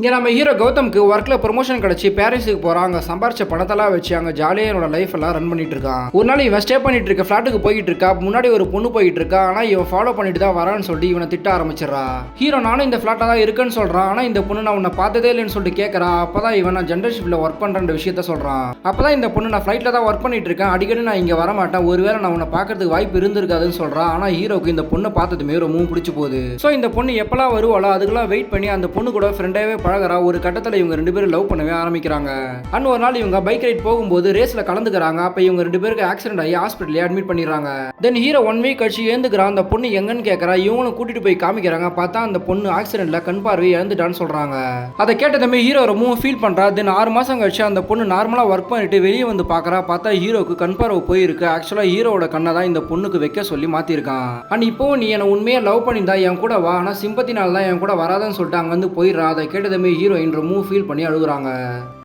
இங்க நம்ம ஹீரோ கௌதம்க்கு ஒர்க்ல ப்ரொமோஷன் கிடைச்சி பாரிஸுக்கு போறான். அங்க சம்பாரிச்ச பணத்தெல்லாம் வச்சு அங்க ஜாலியா என்னோட லைஃப் எல்லாம் ரன் பண்ணிட்டு இருக்கான். ஒரு நாள் இவன் ஸ்டே பண்ணிட்டு இருக்க ஃபிளாட்டுக்கு போயிட்டு இருக்கா. முன்னாடி ஒரு பொண்ணு போயிட்டு இருக்கா. ஆனா இவன் ஃபாலோ பண்ணிட்டு தான் வரான்னு சொல்லி இவனை திட்ட ஆரம்பிச்சிடறா. ஹீரோ நானும் இந்த ஃபிளாட்டா தான் இருக்குன்னு சொல்றான். ஆனா இந்த பொண்ணு நான் உன்னை பார்த்ததே இல்லைன்னு சொல்லிட்டு கேட்கறா. அப்பதான் இவன் நான் ஜெனரல் ஷிப்ல ஒர்க் பண்ற விஷயத்த சொல்றான். அப்பதான் இந்த பொண்ணு நான் ஃபிளைட்ல தான் ஒர்க் பண்ணிட்டு இருக்கேன், அடிக்கடி நான் இங்க வர மாட்டேன், ஒருவேளை நான் உன்னை பார்க்கறதுக்கு வாய்ப்பு இருந்திருக்காதுன்னு சொல்றான். ஆனா ஹீரோக்கு இந்த பொண்ணை பார்த்ததுமே ரொம்ப பிடிச்சு போகுது. சோ இந்த பொண்ணு எப்பெல்லாம் வருவாளோ அதுக்கெல்லாம் வெயிட் பண்ணி அந்த பொண்ணு கூட ஃப்ரெண்டாவே பழகுறா. ஒரு கட்டத்துல இவங்க ரெண்டு பேரும் லவ் பண்ணவே ஆரம்பிக்கிறாங்க. அண்ட் ஒரு நாள் இவங்க பைக் ரைட் போகும்போது ரேஸ்ல கலந்துக்கிறாங்க. அப்ப இவங்க ரெண்டு பேருக்கு ஆக்சிடென்ட் ஆகி ஹாஸ்பிட்டல்ல அட்மிட் பண்ணிடுறாங்க. தென் ஹீரோ 1 வீக் கழிச்சு ஏந்துக்கிறான். அந்த பொண்ணு எங்கன்னு கேட்கறா. இவங்களும் கூட்டிட்டு போய் காமிக்கிறாங்க. பார்த்தா அந்த பொண்ணு ஆக்சிடென்ட்ல கண் பார்வை இழந்துட்டான்னு சொல்றாங்க. அதை கேட்டதுமே ஹீரோ ரொம்ப ஃபீல் பண்றா. தென் 6 மாசம் கழிச்சு அந்த பொண்ணு நார்மலா ஒர்க் பண்ணிட்டு வெளியே வந்து பாக்குறா. பார்த்தா ஹீரோக்கு கண் பார்வை போயிருக்கு. ஆக்சுவலா ஹீரோட கண்ணை தான் இந்த பொண்ணுக்கு வைக்க சொல்லி மாத்திருக்கான். அண்ட் இப்போ நீ என்ன உண்மையா லவ் பண்ணியிருந்தா என் கூட வா, ஆனா சிம்பத்தினால தான் என் கூட வராதுன்னு சொல்லிட்டு அங்க வந்து போயிடுறா. அதை கேட்டதுமே ஹீரோயின் ரொம்ப ஃபீல் பண்ணி அழுகுறாங்க.